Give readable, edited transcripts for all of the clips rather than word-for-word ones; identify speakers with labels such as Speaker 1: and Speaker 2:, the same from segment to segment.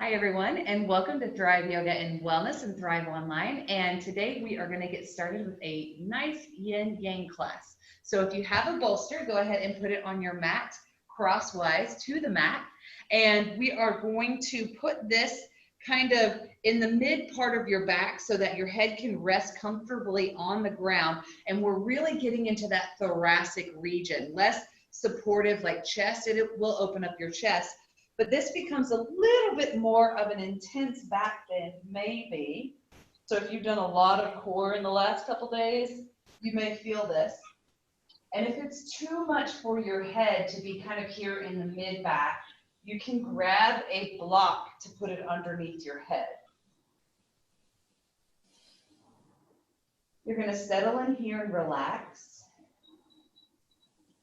Speaker 1: Hi, everyone, and welcome to Thrive Yoga and Wellness and Thrive Online. And today we are going to get started with a nice Yin Yang class. So if you have a bolster, go ahead and put it on your mat crosswise to the mat. And we are going to put this kind of in the mid part of your back so that your head can rest comfortably on the ground. And we're really getting into that thoracic region, less supportive like chest. It will open up your chest, but this becomes a little bit more of an intense back bend, maybe. So if you've done a lot of core in the last couple days, you may feel this. And if it's too much for your head to be kind of here in the mid back, you can grab a block to put it underneath your head. You're going to settle in here and relax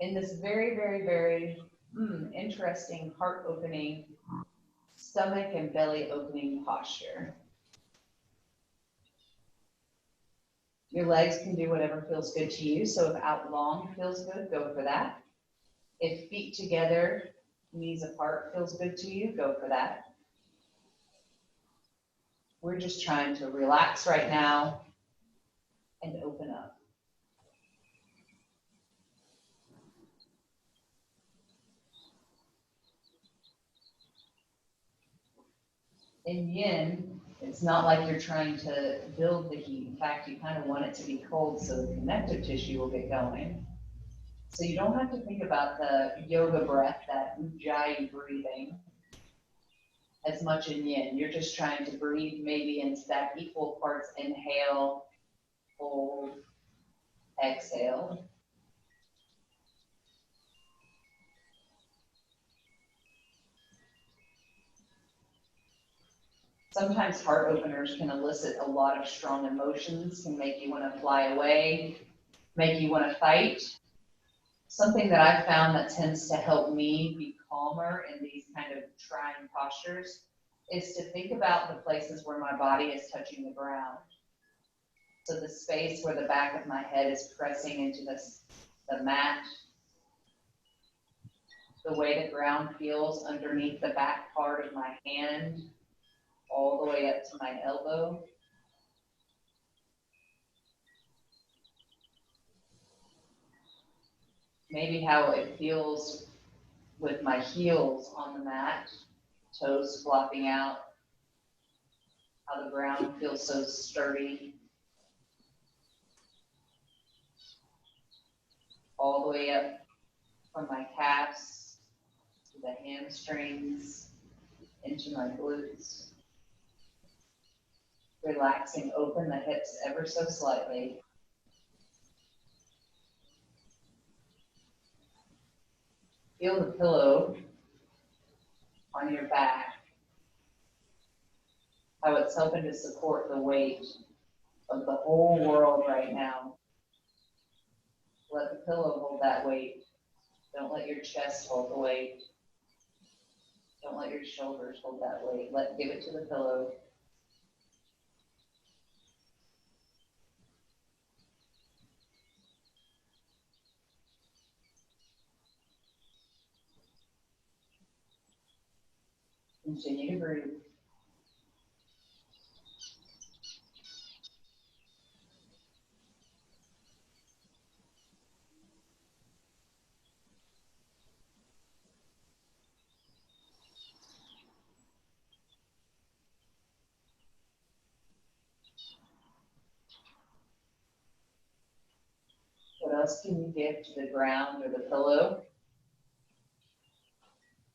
Speaker 1: in this very, very, very interesting heart opening, stomach and belly opening posture. Your legs can do whatever feels good to you. So if out long feels good, go for that. If feet together, knees apart feels good to you, go for that. We're just trying to relax right now and open up. In yin, it's not like you're trying to build the heat. In fact, you kind of want it to be cold so the connective tissue will get going. So you don't have to think about the yoga breath, that ujjayi breathing, as much in yin. You're just trying to breathe maybe into that equal parts inhale, hold, exhale. Sometimes heart openers can elicit a lot of strong emotions, can make you want to fly away, make you want to fight. Something that I've found that tends to help me be calmer in these kind of trying postures is to think about the places where my body is touching the ground. So the space where the back of my head is pressing into the mat, the way the ground feels underneath the back part of my hand, all the way up to my elbow. Maybe how it feels with my heels on the mat, toes flopping out, how the ground feels so sturdy. All the way up from my calves to the hamstrings, into my glutes. Relaxing open the hips ever so slightly. Feel the pillow on your back, how it's helping to support the weight of the whole world right now. Let the pillow hold that weight. Don't let your chest hold the weight. Don't let your shoulders hold that weight. Give it to the pillow. Continue to breathe. What else can you give to the ground or the pillow?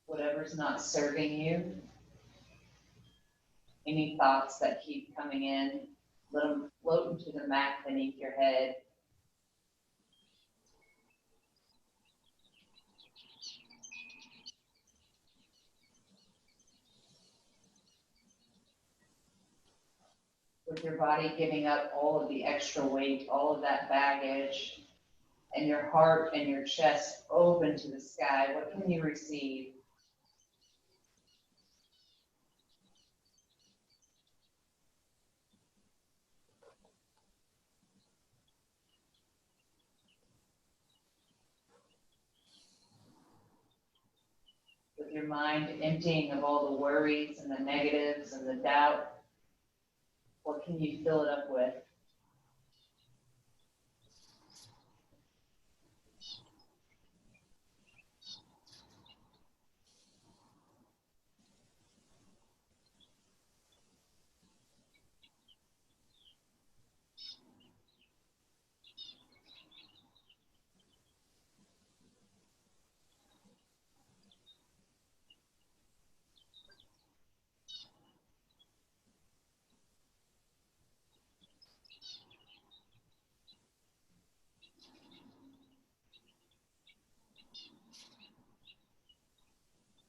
Speaker 1: Whatever's not serving you. Any thoughts that keep coming in, let them float into the mat beneath your head. With your body giving up all of the extra weight, all of that baggage, and your heart and your chest open to the sky, what can you receive? With with your mind emptying of all the worries and the negatives and the doubt. What can you fill it up with?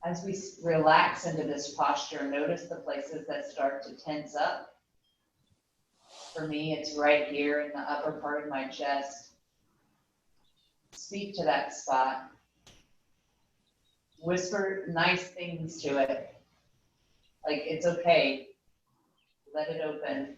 Speaker 1: As we relax into this posture, notice the places that start to tense up. For me, it's right here in the upper part of my chest. Speak to that spot. Whisper nice things to it. Like, it's okay. Let it open.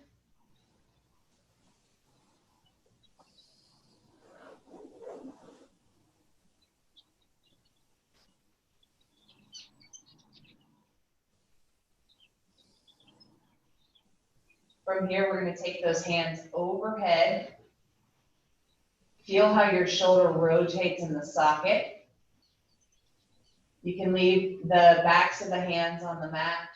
Speaker 1: From here, we're going to take those hands overhead. Feel how your shoulder rotates in the socket. You can leave the backs of the hands on the mat.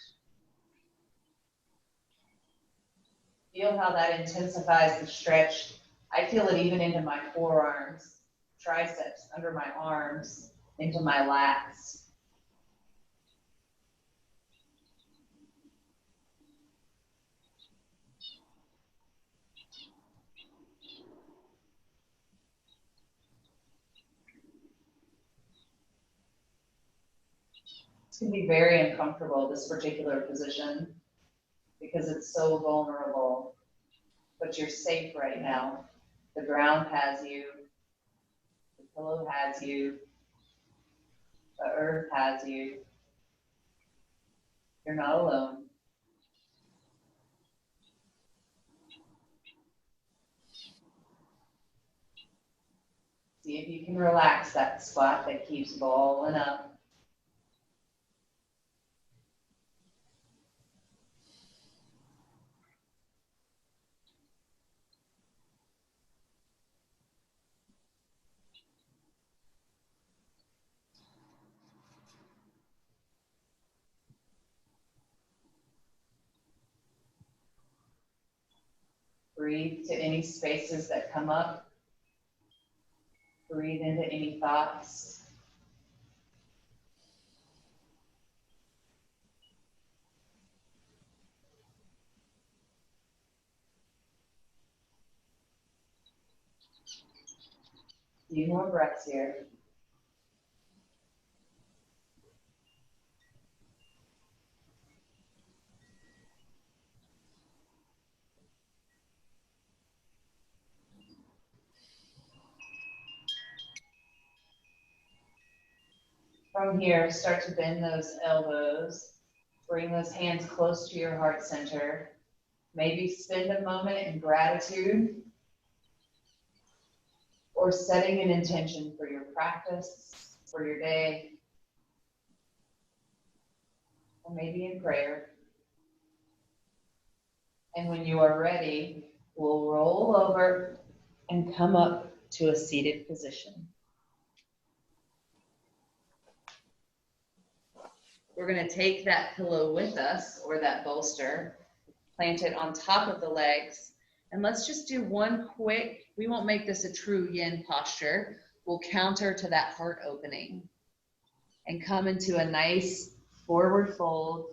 Speaker 1: Feel how that intensifies the stretch. I feel it even into my forearms, triceps, under my arms, into my lats. This can be very uncomfortable, this particular position, because it's so vulnerable, but you're safe right now. The ground has you, the pillow has you, the earth has you. You're not alone. See if you can relax that spot that keeps balling up. Breathe to any spaces that come up. Breathe into any thoughts. A few more breaths here. From here, start to bend those elbows. Bring those hands close to your heart center. Maybe spend a moment in gratitude or setting an intention for your practice, for your day, or maybe in prayer. And when you are ready, we'll roll over and come up to a seated position. We're going to take that pillow with us, or that bolster, plant it on top of the legs, and let's just do one quick, we won't make this a true yin posture, we'll counter to that heart opening and come into a nice forward fold.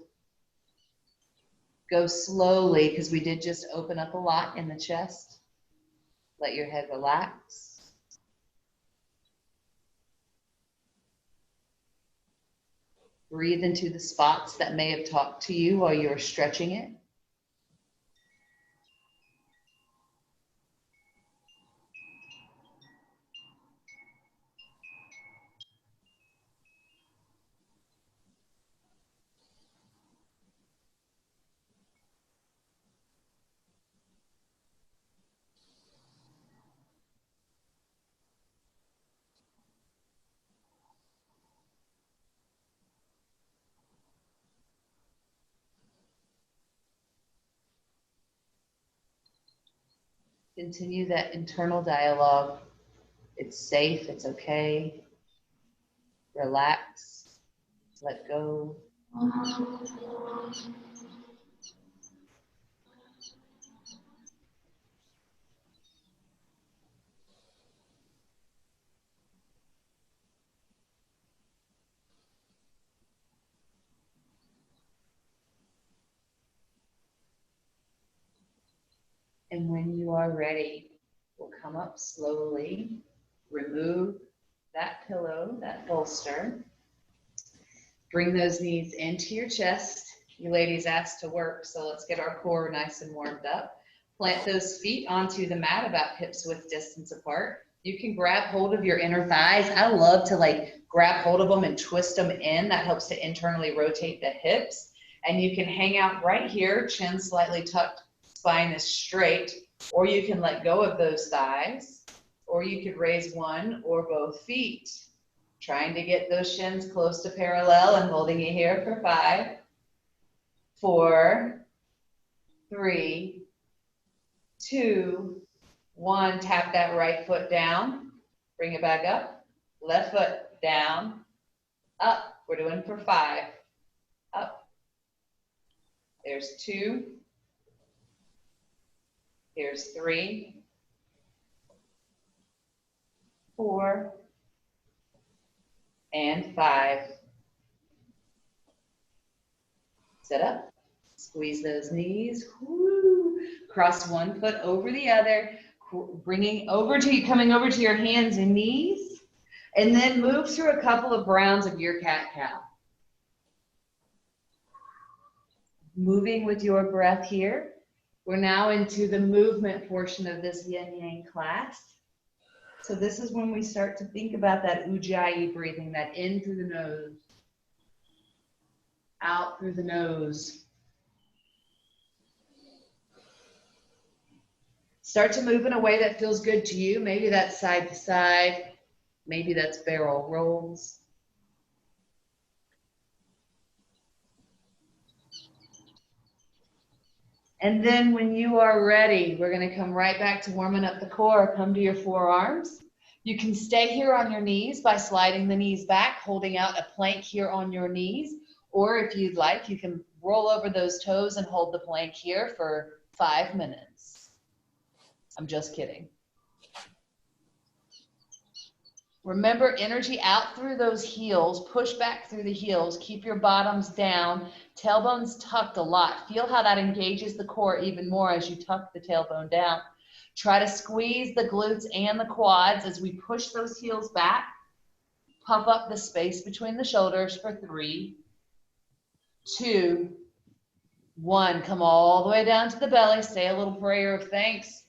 Speaker 1: Go slowly, because we did just open up a lot in the chest. Let your head relax. Breathe into the spots that may have talked to you while you were stretching it. Continue that internal dialogue. It's safe, it's okay. Relax, let go. And when you are ready, we'll come up slowly, remove that pillow, that bolster. Bring those knees into your chest. You ladies asked to work, so let's get our core nice and warmed up. Plant those feet onto the mat about hips width distance apart. You can grab hold of your inner thighs. I love to like grab hold of them and twist them in. That helps to internally rotate the hips. And you can hang out right here, chin slightly tucked, spine is straight, or you can let go of those thighs, or you could raise one or both feet. Trying to get those shins close to parallel and holding it here for 5, 4, 3, 2, 1. Tap that right foot down. Bring it back up. Left foot down, up. We're doing for 5. Up. There's 2. Here's 3, 4, and 5. Sit up. Squeeze those knees. Woo. Cross one foot over the other, coming over to your hands and knees, and then move through a couple of rounds of your cat-cow. Moving with your breath here. We're now into the movement portion of this Yin Yang class. So this is when we start to think about that Ujjayi breathing, that in through the nose, out through the nose. Start to move in a way that feels good to you. Maybe that's side to side. Maybe that's barrel rolls. And then when you are ready, we're going to come right back to warming up the core. Come to your forearms. You can stay here on your knees by sliding the knees back, holding out a plank here on your knees. Or if you'd like, you can roll over those toes and hold the plank here for 5 minutes. I'm just kidding. Remember, energy out through those heels, push back through the heels, keep your bottoms down, tailbones tucked a lot. Feel how that engages the core even more as you tuck the tailbone down. Try to squeeze the glutes and the quads as we push those heels back. Puff up the space between the shoulders for 3, 2, 1. Come all the way down to the belly. Say a little prayer of thanks.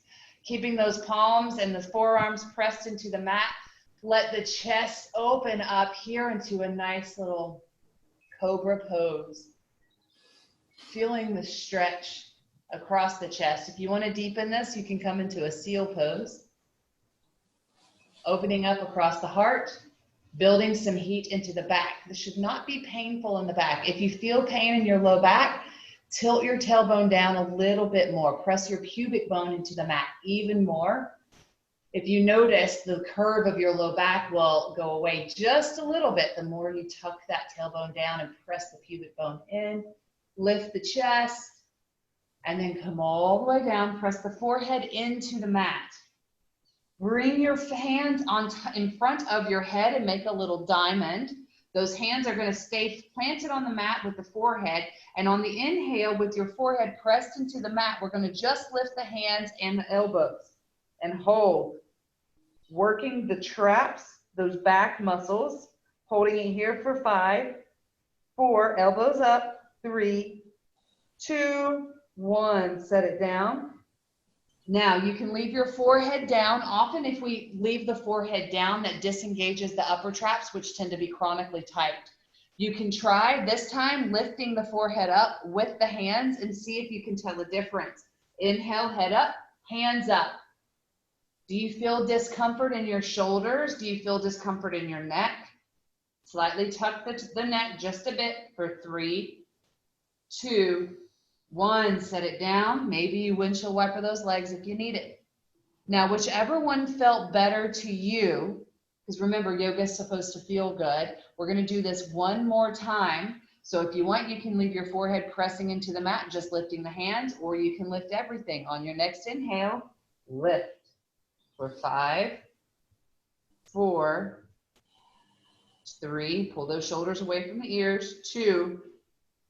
Speaker 1: Keeping those palms and the forearms pressed into the mat. Let the chest open up here into a nice little cobra pose. Feeling the stretch across the chest. If you want to deepen this, you can come into a seal pose. Opening up across the heart, building some heat into the back. This should not be painful in the back. If you feel pain in your low back, tilt your tailbone down a little bit more. Press your pubic bone into the mat even more. If you notice, the curve of your low back will go away just a little bit the more you tuck that tailbone down and press the pubic bone in. Lift the chest, and then come all the way down. Press the forehead into the mat. Bring your hands in front of your head and make a little diamond. Those hands are going to stay planted on the mat with the forehead. And on the inhale, with your forehead pressed into the mat, we're going to just lift the hands and the elbows and hold. Working the traps, those back muscles, holding it here for 5, 4, elbows up, 3, 2, 1, set it down. Now you can leave your forehead down. Often if we leave the forehead down, that disengages the upper traps, which tend to be chronically tight. You can try this time lifting the forehead up with the hands and see if you can tell the difference. Inhale, head up, hands up. Do you feel discomfort in your shoulders? Do you feel discomfort in your neck? Slightly tuck the neck just a bit for 3, 2, 1. Set it down. Maybe you windshield wiper those legs if you need it. Now, whichever one felt better to you, because remember, yoga is supposed to feel good. We're going to do this one more time. So if you want, you can leave your forehead pressing into the mat, just lifting the hands, or you can lift everything. On your next inhale, lift for 5, 4, 3, pull those shoulders away from the ears, 2,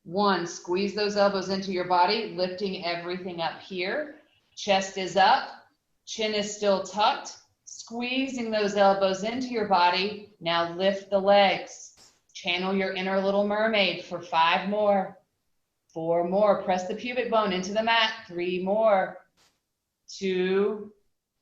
Speaker 1: 1, squeeze those elbows into your body, lifting everything up here. Chest is up, chin is still tucked, squeezing those elbows into your body. Now lift the legs. Channel your inner little mermaid for 5 more, 4 more. Press the pubic bone into the mat, 3 more, 2,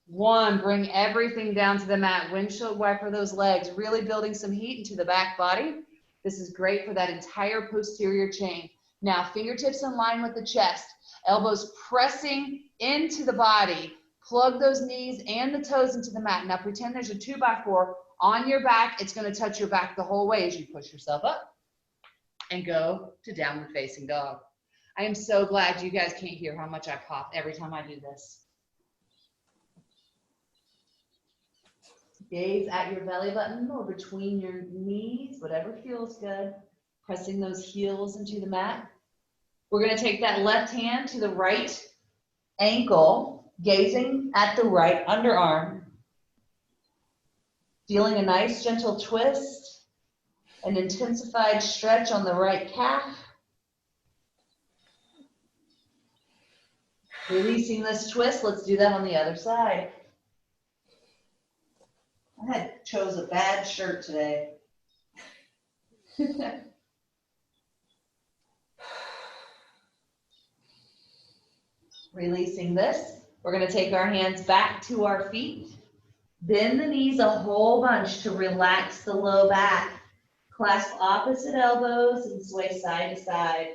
Speaker 1: 1. Bring everything down to the mat. Windshield wiper those legs, really building some heat into the back body. This is great for that entire posterior chain. Now, fingertips in line with the chest, elbows pressing into the body. Plug those knees and the toes into the mat. Now, pretend there's a 2x4 on your back. It's going to touch your back the whole way as you push yourself up and go to downward facing dog. I am so glad you guys can't hear how much I pop every time I do this. Gaze at your belly button or between your knees, whatever feels good. Pressing those heels into the mat. We're going to take that left hand to the right ankle, gazing at the right underarm. Feeling a nice gentle twist, an intensified stretch on the right calf. Releasing this twist, let's do that on the other side. I chose a bad shirt today. Releasing this, we're going to take our hands back to our feet. Bend the knees a whole bunch to relax the low back. Clasp opposite elbows and sway side to side.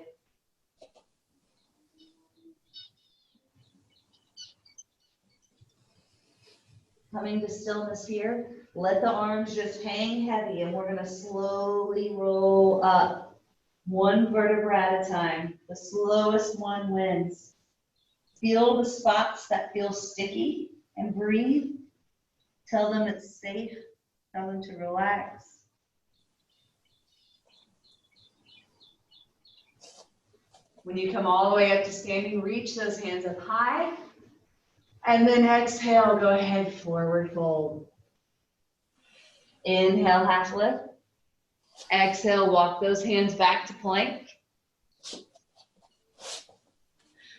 Speaker 1: Coming to stillness here, let the arms just hang heavy and we're going to slowly roll up. 1 vertebra at a time. The slowest one wins. Feel the spots that feel sticky and breathe. Tell them it's safe. Tell them to relax. When you come all the way up to standing, reach those hands up high. And then exhale, go ahead, forward fold. Inhale, half lift. Exhale, walk those hands back to plank.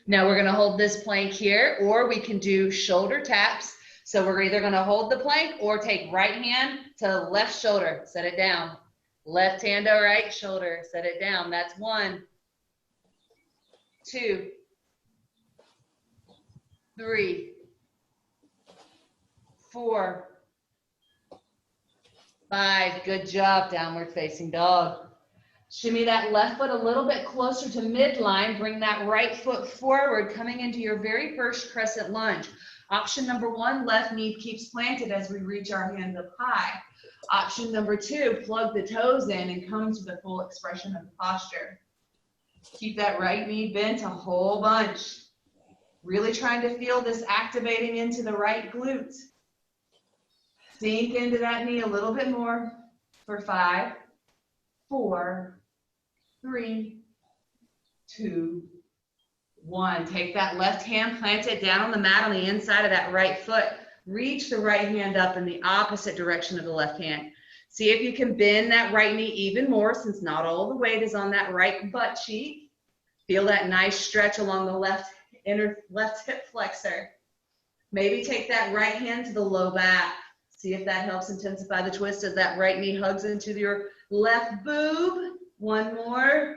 Speaker 1: Now we're gonna hold this plank here, or we can do shoulder taps. So we're either gonna hold the plank or take right hand to left shoulder, set it down. Left hand to right shoulder, set it down. That's 1, 2, 3, 4, 5. Good job, downward facing dog. Shimmy that left foot a little bit closer to midline. Bring that right foot forward, coming into your very first crescent lunge. Option number 1, left knee keeps planted as we reach our hands up high. Option number 2, plug the toes in and come to the full expression of the posture. Keep that right knee bent a whole bunch. Really trying to feel this activating into the right glute. Sink into that knee a little bit more for 5, 4, 3, 2, 1. Take that left hand, plant it down on the mat on the inside of that right foot. Reach the right hand up in the opposite direction of the left hand. See if you can bend that right knee even more, since not all the weight is on that right butt cheek. Feel that nice stretch along the left hip flexor. Maybe take that right hand to the low back. See if that helps intensify the twist as that right knee hugs into your left boob. 1 more.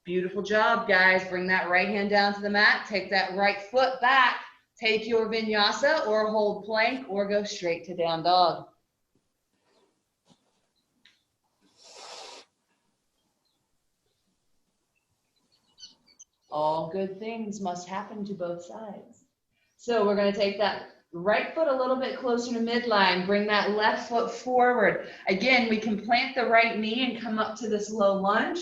Speaker 1: Beautiful job, guys. Bring that right hand down to the mat. Take that right foot back. Take your vinyasa or hold plank or go straight to down dog. All good things must happen to both sides. So we're going to take that right foot a little bit closer to midline. Bring that left foot forward. Again, we can plant the right knee and come up to this low lunge.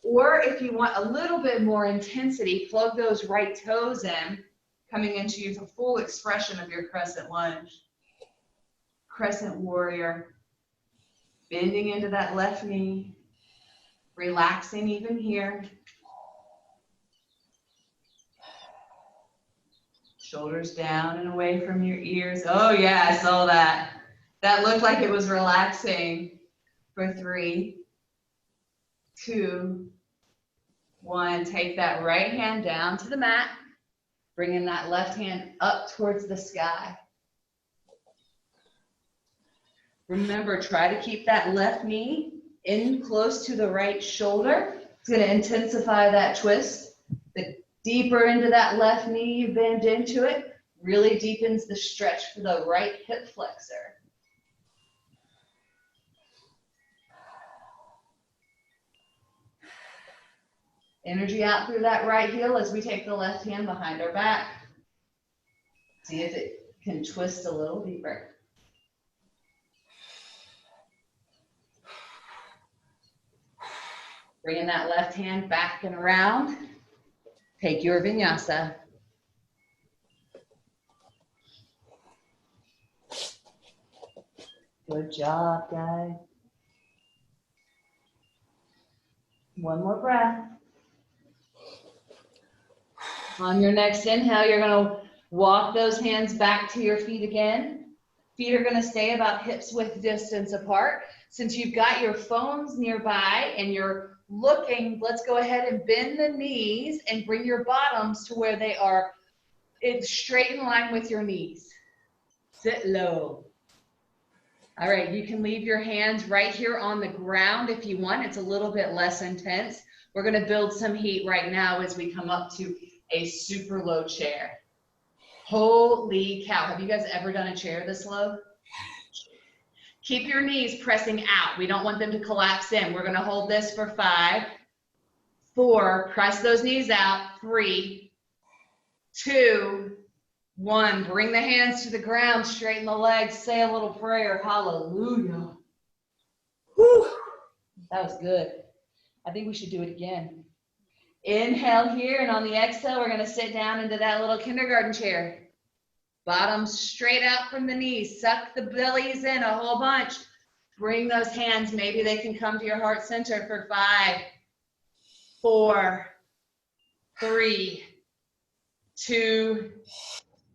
Speaker 1: Or if you want a little bit more intensity, plug those right toes in. Coming into the full expression of your crescent lunge. Crescent warrior. Bending into that left knee. Relaxing even here. Shoulders down and away from your ears. Oh yeah, I saw that. That looked like it was relaxing. For 3, 2, 1. Take that right hand down to the mat. Bringing that left hand up towards the sky. Remember, try to keep that left knee in close to the right shoulder. It's going to intensify that twist. The deeper into that left knee you bend into it, really deepens the stretch for the right hip flexor. Energy out through that right heel as we take the left hand behind our back. See if it can twist a little deeper. Bringing that left hand back and around. Take your vinyasa. Good job, guys. One more breath. On your next inhale, you're going to walk those hands back to your feet again. Feet are going to stay about hips width distance apart. Since you've got your phones nearby and you're looking, let's go ahead and bend the knees and bring your bottoms to where they are straight in line with your knees. Sit low. All right, you can leave your hands right here on the ground if you want. It's a little bit less intense. We're going to build some heat right now as we come up to a super low chair. Holy cow. Have you guys ever done a chair this low? Keep your knees pressing out. We don't want them to collapse in. We're going to hold this for 5, 4. Press those knees out. 3, 2, 1. Bring the hands to the ground. Straighten the legs. Say a little prayer. Hallelujah. Whew. That was good. I think we should do it again. Inhale here, and on the exhale, we're going to sit down into that little kindergarten chair. Bottoms straight out from the knees. Suck the bellies in a whole bunch. Bring those hands. Maybe they can come to your heart center for 5, 4, 3, 2,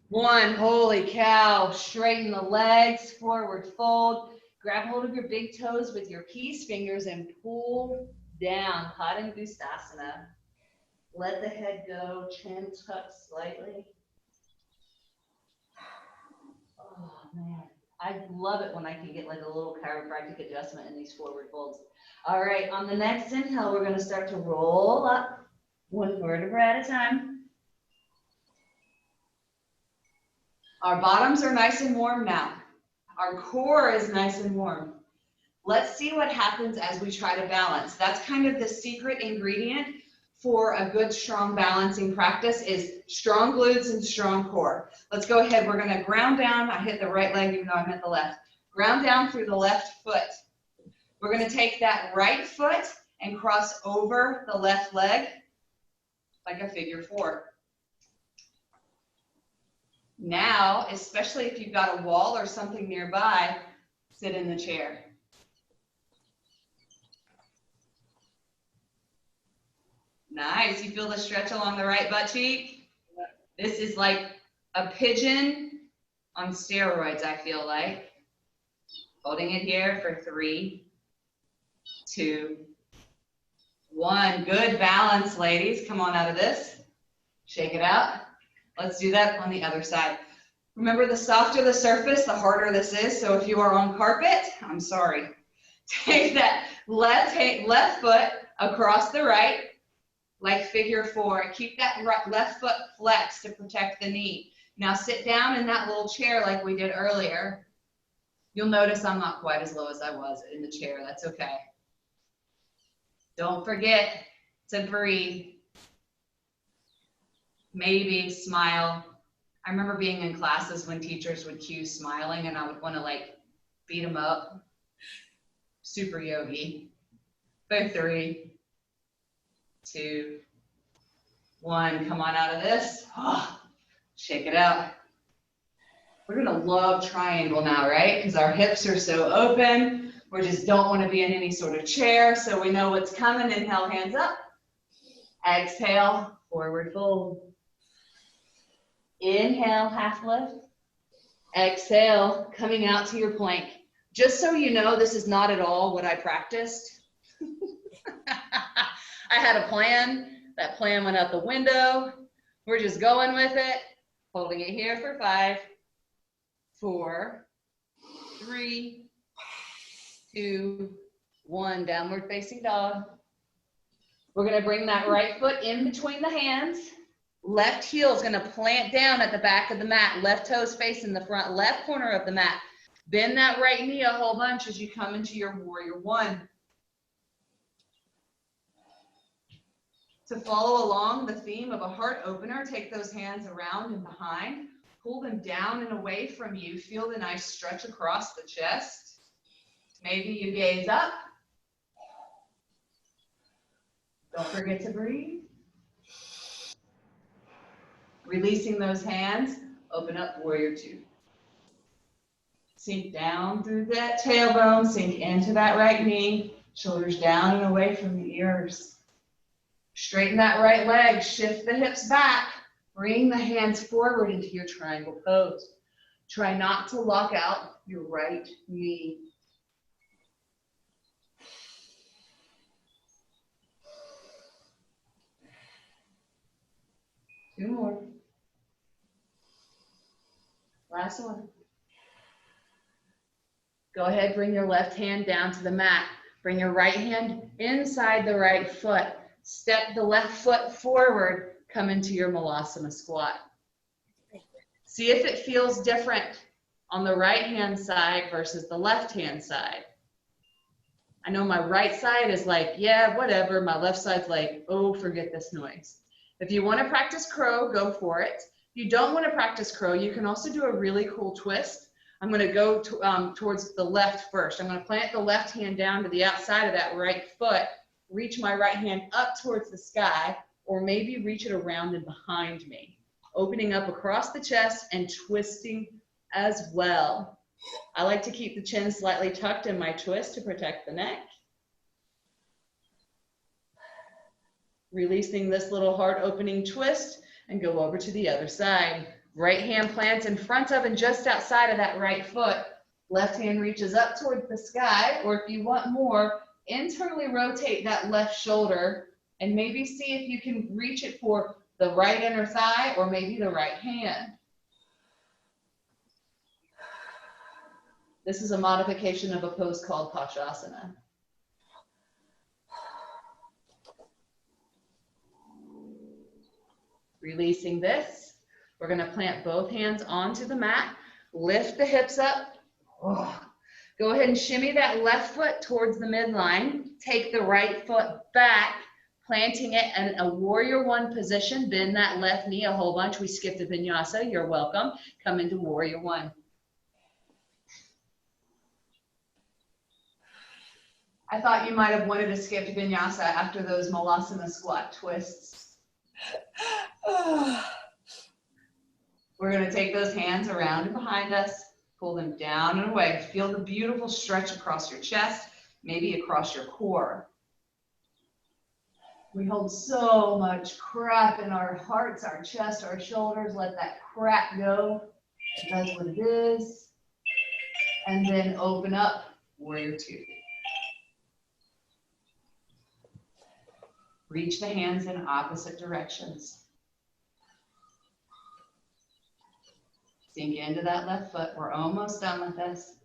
Speaker 1: 1. Holy cow. Straighten the legs. Forward fold. Grab hold of your big toes with your peace fingers and pull down. Padangusthasana. Let the head go. Chin tucked slightly. Oh man, I love it when I can get like a little chiropractic adjustment in these forward folds. All right, on the next inhale, we're going to start to roll up 1 vertebra at a time. Our bottoms are nice and warm now. Our core is nice and warm. Let's see what happens as we try to balance. That's kind of the secret ingredient for a good, strong balancing practice is strong glutes and strong core. Let's go ahead. We're going to ground down. I hit the right leg even though I hit the left. Ground down through the left foot. We're going to take that right foot and cross over the left leg like a figure 4. Now, especially if you've got a wall or something nearby, sit in the chair. Nice. You feel the stretch along the right butt cheek? This is like a pigeon on steroids, I feel like. Holding it here for 3, 2, 1. Good balance, ladies. Come on out of this. Shake it out. Let's do that on the other side. Remember, the softer the surface, the harder this is. So if you are on carpet, I'm sorry. Take that left foot across the right, like figure 4. Keep that left foot flexed to protect the knee. Now sit down in that little chair like we did earlier. You'll notice I'm not quite as low as I was in the chair. That's okay. Don't forget to breathe. Maybe smile. I remember being in classes when teachers would cue smiling and I would want to like beat them up. Super yogi. For 3, 2, 1. Come on out of this. Oh, Shake it out. We're gonna love triangle now, right? Because our hips are so open. We just don't want to be in any sort of chair, so we know what's coming. Inhale, hands up. Exhale, forward fold. Inhale, half lift. Exhale, coming out to your plank. Just so you know, this is not at all what I practiced. I had a plan. That plan went out the window. We're just going with it. Holding it here for 5, 4, 3, 2, 1. Downward facing dog. We're going to bring that right foot in between the hands. Left heel is going to plant down at the back of the mat. Left toes facing the front left corner of the mat. Bend that right knee a whole bunch as you come into your warrior one. To follow along the theme of a heart opener, take those hands around and behind. Pull them down and away from you. Feel the nice stretch across the chest. Maybe you gaze up. Don't forget to breathe. Releasing those hands, open up warrior two. Sink down through that tailbone, sink into that right knee, shoulders down and away from the ears. Straighten that right leg, shift the hips back, bring the hands forward into your triangle pose. Try not to lock out your right knee. Two more. Last one. Go ahead, bring your left hand down to the mat. Bring your right hand inside the right foot. Step the left foot forward. Come into your Malasana squat. See if it feels different on the right hand side versus the left hand side. I know my right side is like, yeah, whatever. My left side's like, oh, forget this noise. If you want to practice crow, go for it. If you don't want to practice crow, you can also do a really cool twist. I'm going to go towards the left first. I'm going to plant the left hand down to the outside of that right foot, reach my right hand up towards the sky, or maybe reach it around and behind me, opening up across the chest and twisting as well. I like to keep the chin slightly tucked in my twist to protect the neck. Releasing this little heart opening twist and go over to the other side. Right hand plants in front of and just outside of that right foot. Left hand reaches up towards the sky, or if you want more, internally rotate that left shoulder and maybe see if you can reach it for the right inner thigh or maybe the right hand. This is a modification of a pose called Pashasana. Releasing this. We're going to plant both hands onto the mat, lift the hips up. Oh. Go ahead and shimmy that left foot towards the midline. Take the right foot back, planting it in a warrior one position. Bend that left knee a whole bunch. We skipped a vinyasa. You're welcome. Come into warrior one. I thought you might have wanted to skip vinyasa after those Malasana squat twists. We're going to take those hands around and behind us, pull them down and away. Feel the beautiful stretch across your chest, maybe across your core. We hold so much crap in our hearts, our chest, our shoulders. Let that crap go. That's what it is. And then open up, warrior two. Reach the hands in opposite directions. Sink into that left foot. We're almost done with this.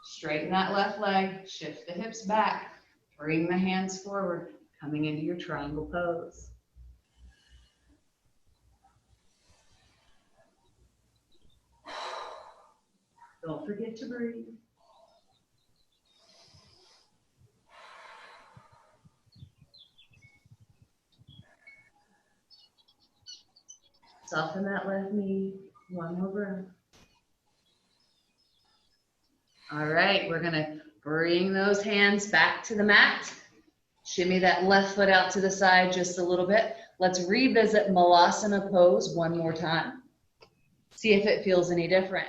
Speaker 1: Straighten that left leg. Shift the hips back. Bring the hands forward, coming into your triangle pose. Don't forget to breathe. Soften that left knee. One more breath. All right, we're going to bring those hands back to the mat. Shimmy that left foot out to the side just a little bit. Let's revisit Malasana pose one more time. See if it feels any different.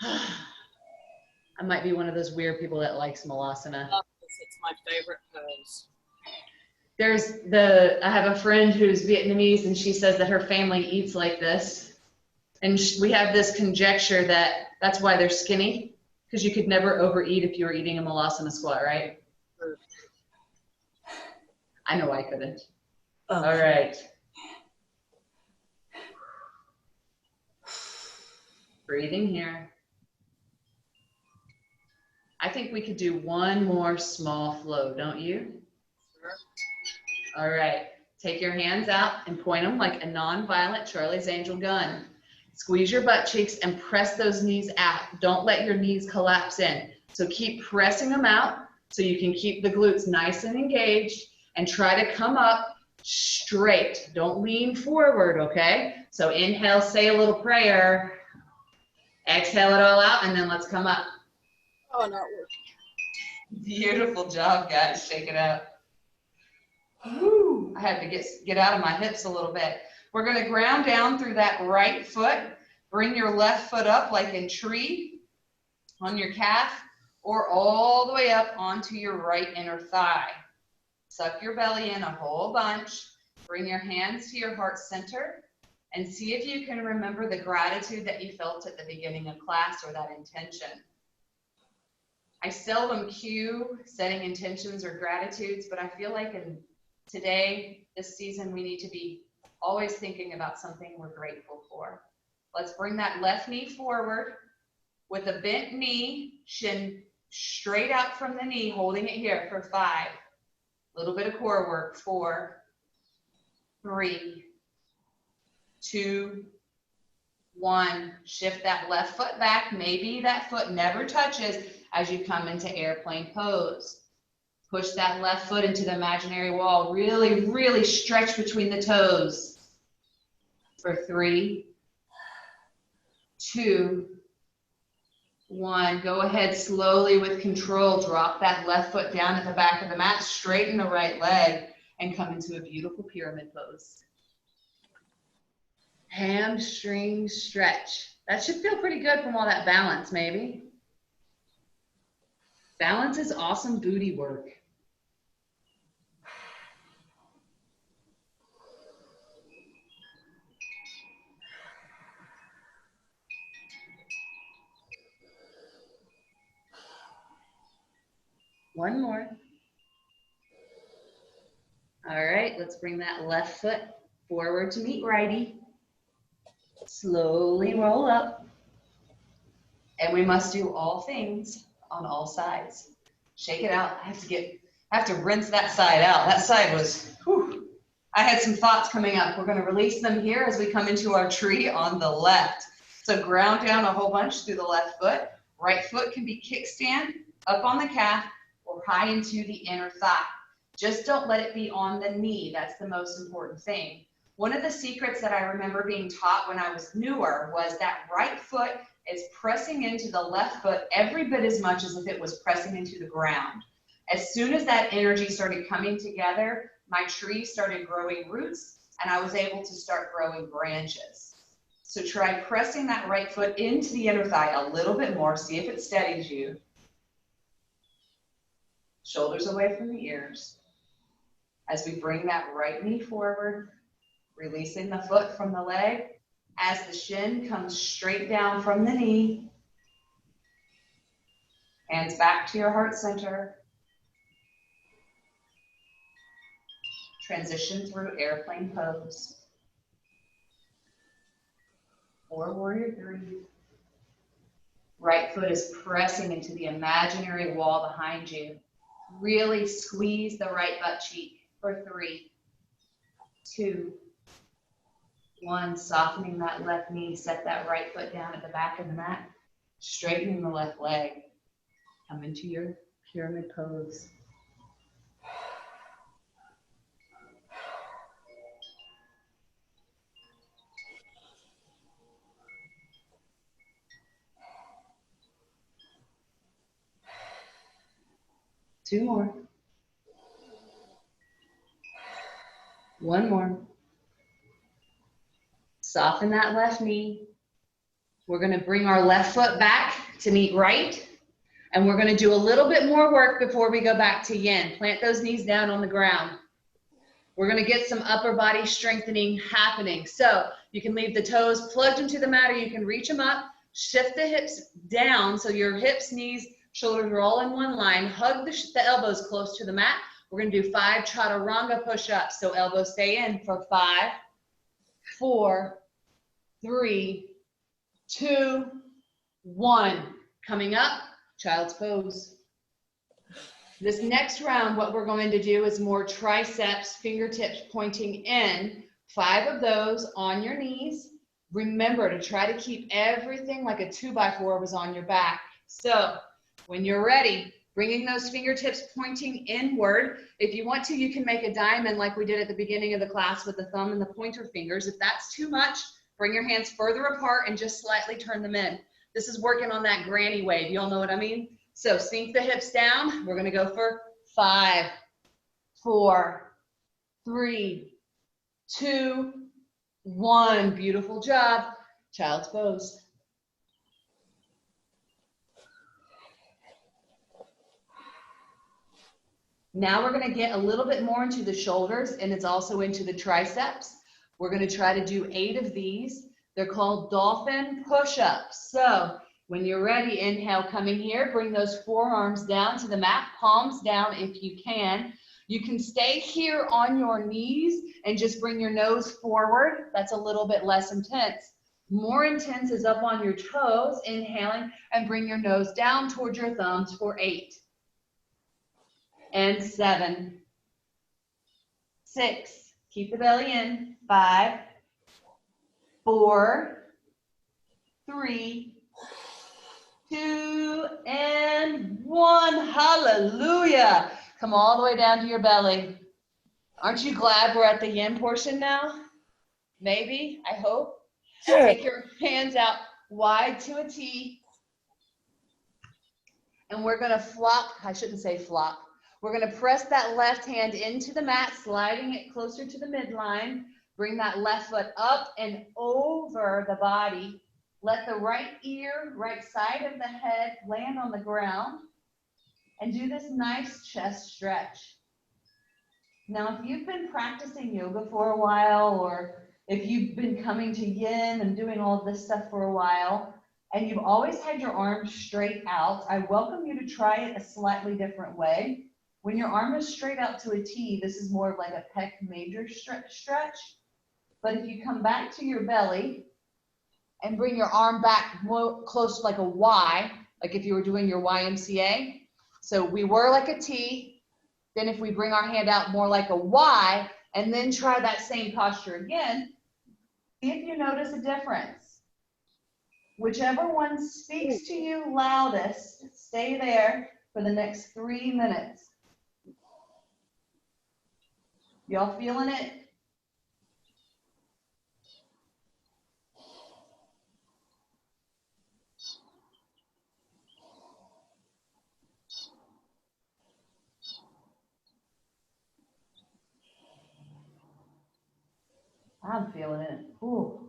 Speaker 1: I might be one of those weird people that likes Malasana.
Speaker 2: It's my favorite pose.
Speaker 1: I have a friend who's Vietnamese, and she says that her family eats like this. And we have this conjecture that that's why they're skinny, because you could never overeat if you were eating a Malasana squat, right?
Speaker 2: Sure.
Speaker 1: I know I couldn't.
Speaker 2: Oh.
Speaker 1: All right. Breathing here. I think we could do one more small flow, don't you?
Speaker 2: Sure.
Speaker 1: All right. Take your hands out and point them like a non-violent Charlie's Angel gun. Squeeze your butt cheeks and press those knees out. Don't let your knees collapse in. So keep pressing them out so you can keep the glutes nice and engaged, and try to come up straight. Don't lean forward, okay? So inhale, say a little prayer. Exhale it all out, and then let's come up.
Speaker 2: Oh, not working.
Speaker 1: Beautiful job, guys. Shake it out. Woo. I had to get out of my hips a little bit. We're going to ground down through that right foot. Bring your left foot up like in tree on your calf, or all the way up onto your right inner thigh. Suck your belly in a whole bunch. Bring your hands to your heart center and see if you can remember the gratitude that you felt at the beginning of class, or that intention. I seldom cue setting intentions or gratitudes, but I feel like today, this season, we need to be always thinking about something we're grateful for. Let's bring that left knee forward with a bent knee, shin straight out from the knee, holding it here for 5. A little bit of core work. 4, 3, 2, 1. Shift that left foot back. Maybe that foot never touches as you come into airplane pose. Push that left foot into the imaginary wall. Really, really stretch between the toes. For 3, 2, 1. Go ahead slowly with control. Drop that left foot down at the back of the mat. Straighten the right leg and come into a beautiful pyramid pose. Hamstring stretch. That should feel pretty good from all that balance, maybe. Balance is awesome booty work. One more. All right, let's bring that left foot forward to meet righty. Slowly roll up. And we must do all things on all sides. Shake it out. I have to rinse that side out. That side was, whew. I had some thoughts coming up. We're going to release them here as we come into our tree on the left. So ground down a whole bunch through the left foot. Right foot can be kickstand, up on the calf, or high into the inner thigh. Just don't let it be on the knee. That's the most important thing. One of the secrets that I remember being taught when I was newer was that right foot is pressing into the left foot every bit as much as if it was pressing into the ground. As soon as that energy started coming together, my tree started growing roots, and I was able to start growing branches. So try pressing that right foot into the inner thigh a little bit more. See if it steadies you. Shoulders away from the ears. As we bring that right knee forward, releasing the foot from the leg, as the shin comes straight down from the knee. Hands back to your heart center. Transition through airplane pose. 4, warrior 3. Right foot is pressing into the imaginary wall behind you. Really squeeze the right butt cheek for 3, 2, 1. Softening that left knee. Set that right foot down at the back of the mat. Straightening the left leg. Come into your pyramid pose. Two more. One more. Soften that left knee. We're going to bring our left foot back to meet right. And we're going to do a little bit more work before we go back to yin. Plant those knees down on the ground. We're going to get some upper body strengthening happening. So you can leave the toes plugged into the mat, or you can reach them up. Shift the hips down so your hips, knees, shoulders are all in one line. Hug the elbows close to the mat. We're going to do 5 chaturanga push-ups. So elbows stay in for 5, 4, 3, 2, 1. Coming up, child's pose. This next round, what we're going to do is more triceps, fingertips pointing in. 5 of those on your knees. Remember to try to keep everything like a 2x4 was on your back. So when you're ready, bringing those fingertips pointing inward. If you want to, you can make a diamond like we did at the beginning of the class with the thumb and the pointer fingers. If that's too much, bring your hands further apart and just slightly turn them in. This is working on that granny wave. You all know what I mean? So sink the hips down. We're going to go for 5, 4, 3, 2, 1. Beautiful job. Child's pose. Now we're going to get a little bit more into the shoulders, and it's also into the triceps. We're going to try to do 8 of these. They're called dolphin push-ups. So when you're ready, inhale, coming here, bring those forearms down to the mat, palms down if you can. You can stay here on your knees and just bring your nose forward. That's a little bit less intense. More intense is up on your toes, inhaling, and bring your nose down towards your thumbs for 8. And 7, 6, keep the belly in, 5, 4, 3, 2, and 1. Hallelujah. Come all the way down to your belly. Aren't you glad we're at the yin portion now? Maybe, I hope.
Speaker 2: Sure.
Speaker 1: Take your hands out wide to a T. And we're going to flop. I shouldn't say flop. We're going to press that left hand into the mat, sliding it closer to the midline. Bring that left foot up and over the body. Let the right ear, right side of the head land on the ground. And do this nice chest stretch. Now, if you've been practicing yoga for a while, or if you've been coming to yin and doing all of this stuff for a while, and you've always had your arms straight out, I welcome you to try it a slightly different way. When your arm is straight out to a T, this is more of like a pec major stretch. But if you come back to your belly and bring your arm back more close to like a Y, like if you were doing your YMCA. So we were like a T. Then if we bring our hand out more like a Y, and then try that same posture again, see if you notice a difference. Whichever one speaks to you loudest, stay there for the next 3 minutes. Y'all feeling it? I'm feeling it. Ooh.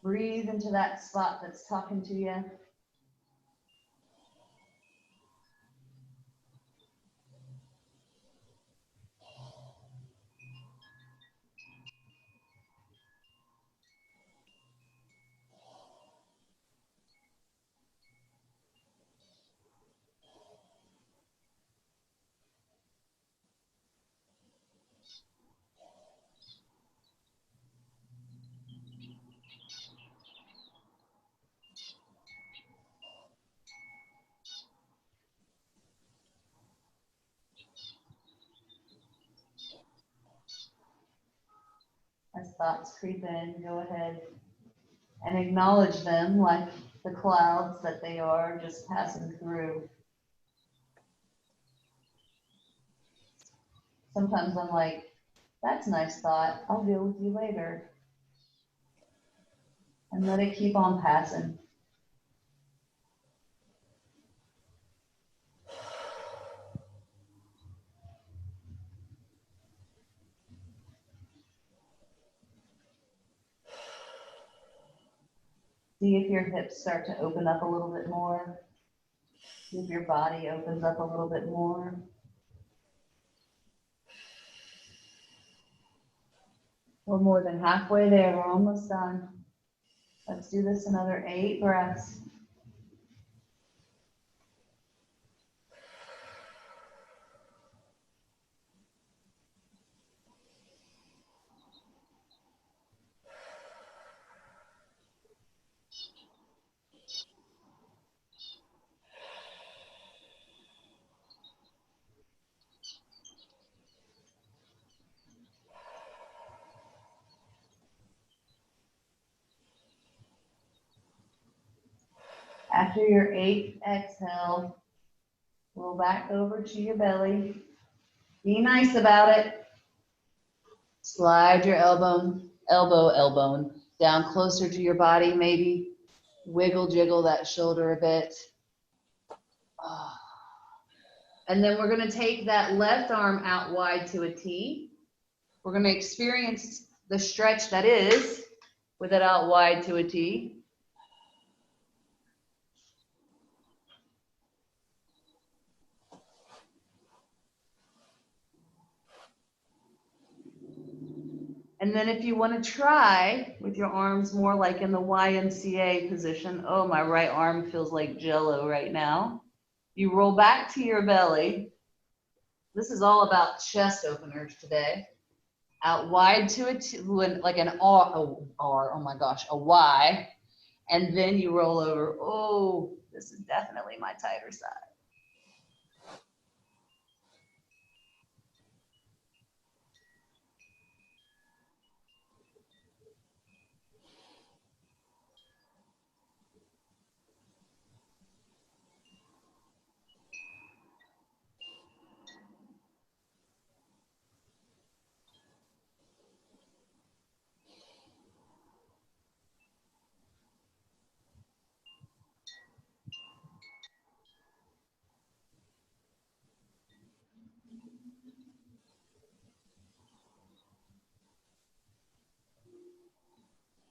Speaker 1: Breathe into that spot that's talking to you. As thoughts creep in, go ahead and acknowledge them like the clouds that they are, just passing through. Sometimes I'm like, that's a nice thought. I'll deal with you later. And let it keep on passing. See if your hips start to open up a little bit more. See if your body opens up a little bit more. We're more than halfway there. We're almost done. Let's do this another 8 breaths. After your 8th exhale, roll back over to your belly. Be nice about it. Slide your elbow down closer to your body, maybe. Wiggle, jiggle that shoulder a bit. And then we're going to take that left arm out wide to a T. We're going to experience the stretch that is with it out wide to a T. And then if you want to try with your arms more like in the YMCA position, oh, my right arm feels like jello right now. You roll back to your belly. This is all about chest openers today. Out wide to a T, like an R, oh my gosh, a Y. And then you roll over. Oh, this is definitely my tighter side.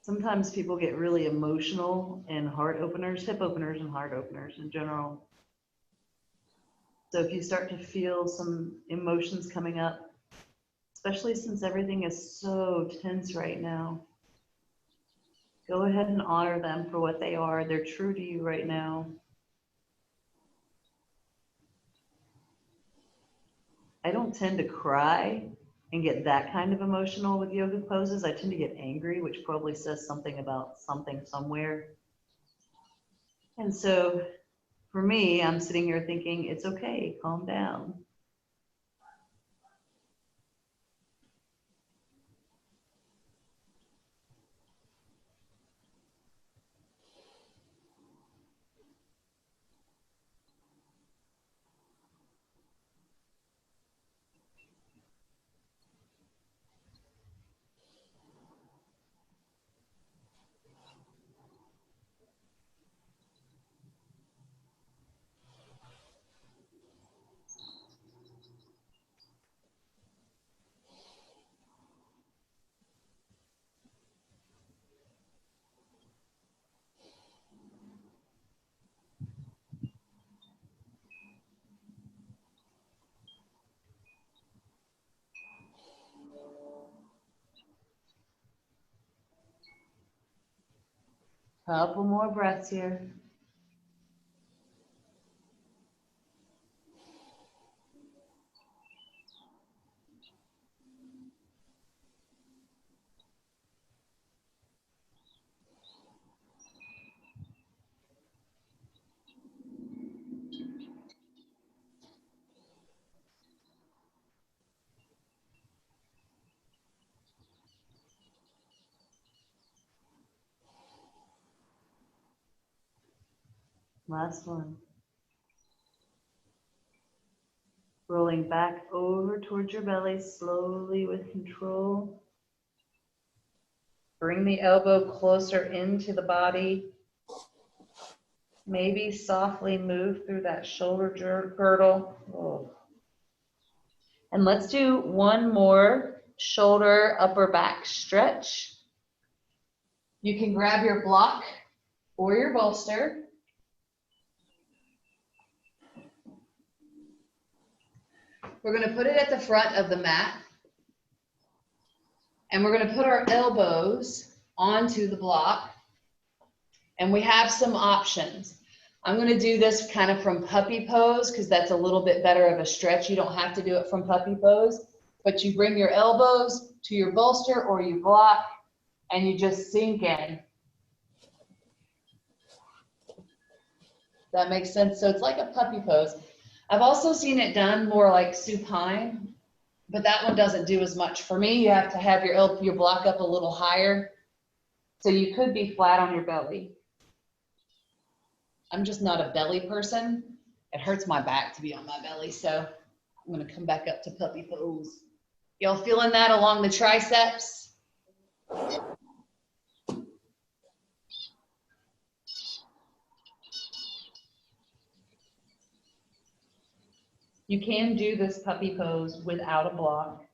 Speaker 1: Sometimes people get really emotional in heart openers, hip openers and heart openers in general. So if you start to feel some emotions coming up, especially since everything is so tense right now, go ahead and honor them for what they are. They're true to you right now. I don't tend to cry and get that kind of emotional with yoga poses. I tend to get angry, which probably says something about something somewhere. And so for me, I'm sitting here thinking, it's okay, calm down. Couple more breaths here. Last one. Rolling back over towards your belly, slowly with control. Bring the elbow closer into the body. Maybe softly move through that shoulder girdle. Oh. And let's do one more shoulder upper back stretch. You can grab your block or your bolster. We're going to put it at the front of the mat. And we're going to put our elbows onto the block. And we have some options. I'm going to do this kind of from puppy pose because that's a little bit better of a stretch. You don't have to do it from puppy pose, but you bring your elbows to your bolster or your block and you just sink in. That makes sense. So it's like a puppy pose. I've also seen it done more like supine, but that one doesn't do as much. For me, you have to have your block up a little higher. So you could be flat on your belly. I'm just not a belly person. It hurts my back to be on my belly. So I'm going to come back up to puppy pose. Y'all feeling that along the triceps? You can do this puppy pose without a block.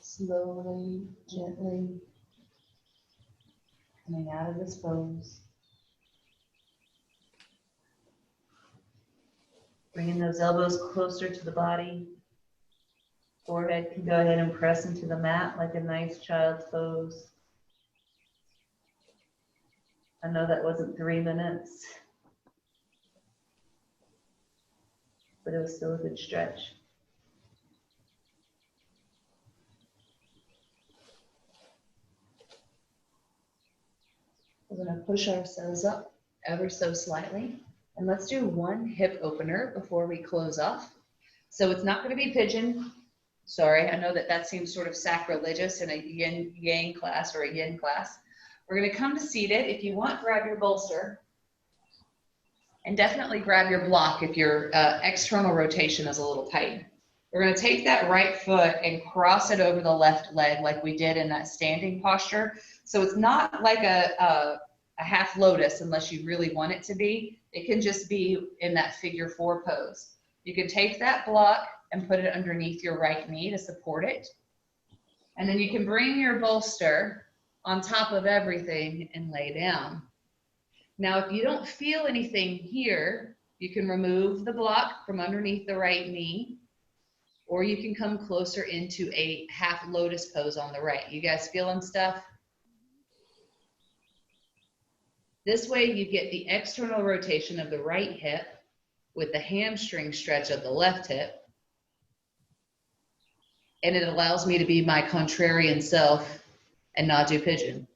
Speaker 1: Slowly, gently coming out of this pose. Bringing those elbows closer to the body. Forehead can go ahead and press into the mat like a nice child's pose. I know that wasn't 3 minutes, but it was still a good stretch. We're going to push ourselves up ever so slightly. And let's do one hip opener before we close off. So it's not going to be pigeon. Sorry, I know that that seems sort of sacrilegious in a yin yang class or a yin class. We're going to come to seated. If you want, grab your bolster. And definitely grab your block if your external rotation is a little tight. We're going to take that right foot and cross it over the left leg like we did in that standing posture. So it's not like a half lotus unless you really want it to be. It can just be in that figure 4 pose. You can take that block and put it underneath your right knee to support it. And then you can bring your bolster on top of everything and lay down. Now, if you don't feel anything here, you can remove the block from underneath the right knee, or you can come closer into a half lotus pose on the right. You guys feeling stuff? This way you get the external rotation of the right hip with the hamstring stretch of the left hip. And it allows me to be my contrarian self and not do pigeon.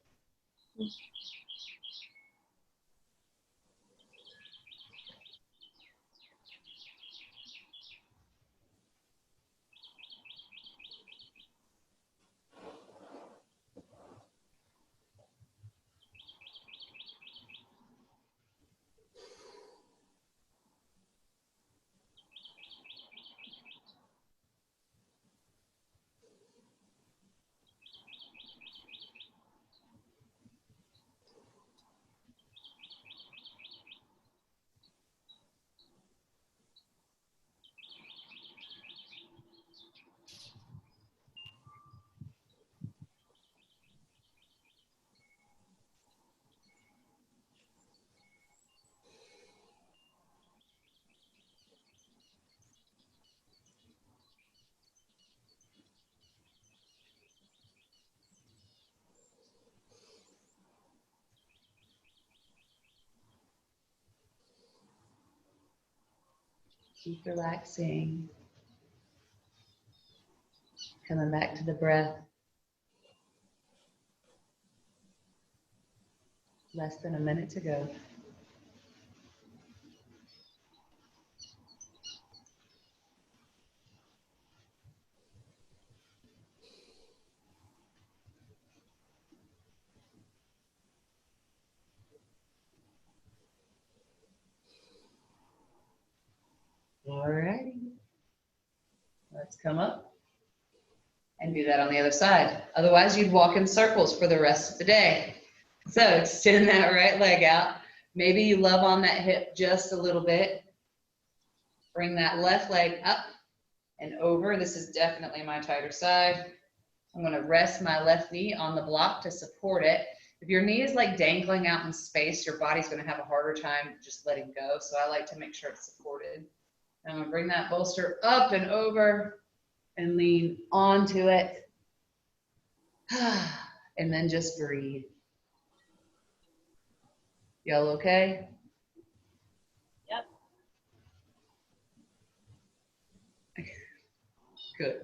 Speaker 1: Keep relaxing. Coming back to the breath. Less than a minute to go. All righty. Let's come up and do that on the other side. Otherwise, you'd walk in circles for the rest of the day. So extend that right leg out. Maybe you love on that hip just a little bit. Bring that left leg up and over. This is definitely my tighter side. I'm going to rest my left knee on the block to support it. If your knee is like dangling out in space, your body's going to have a harder time just letting go. So I like to make sure it's supported. I'm going to bring that bolster up and over and lean onto it. And then just breathe. Y'all okay?
Speaker 2: Yep.
Speaker 1: Good.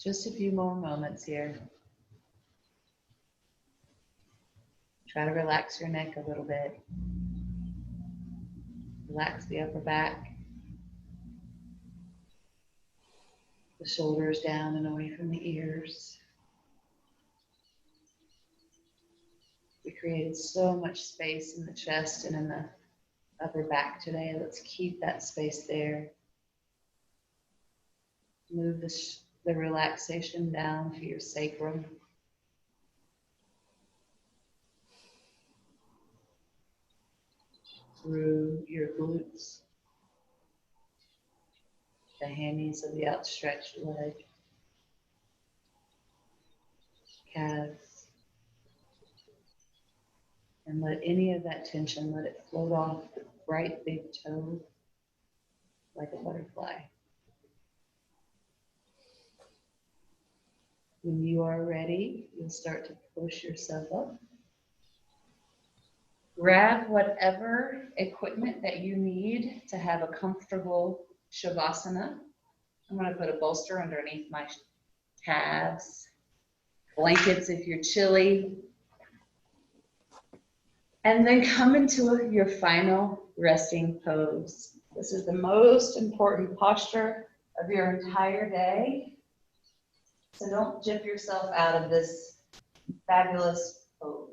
Speaker 1: Just a few more moments here. Try to relax your neck a little bit. Relax the upper back. The shoulders down and away from the ears. We created so much space in the chest and in the upper back today. Let's keep that space there. Move the relaxation down to your sacrum. Through your glutes. The hammies of the outstretched leg. Calves. And let any of that tension, let it float off the bright big toe like a butterfly. When you are ready, you'll start to push yourself up. Grab whatever equipment that you need to have a comfortable Shavasana. I'm going to put a bolster underneath my calves, blankets if you're chilly, and then come into your final resting pose. This is the most important posture of your entire day. So don't jip yourself out of this fabulous pose.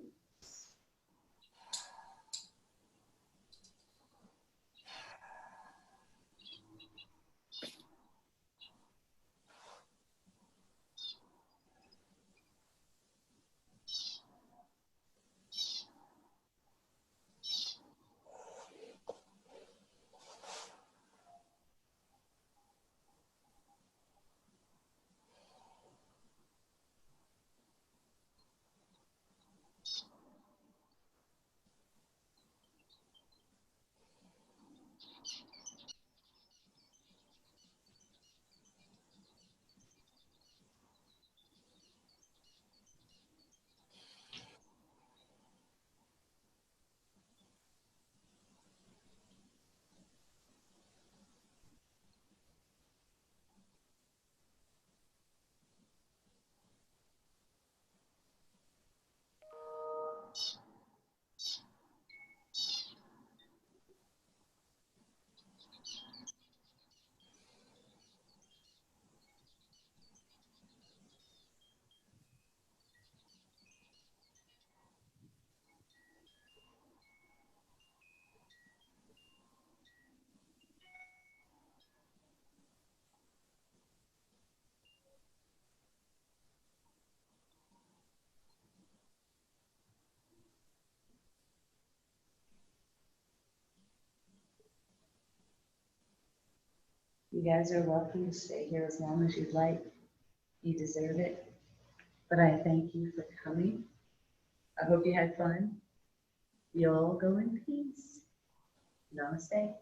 Speaker 1: You guys are welcome to stay here as long as you'd like. You deserve it. But I thank you for coming. I hope you had fun. You'll go in peace. Namaste.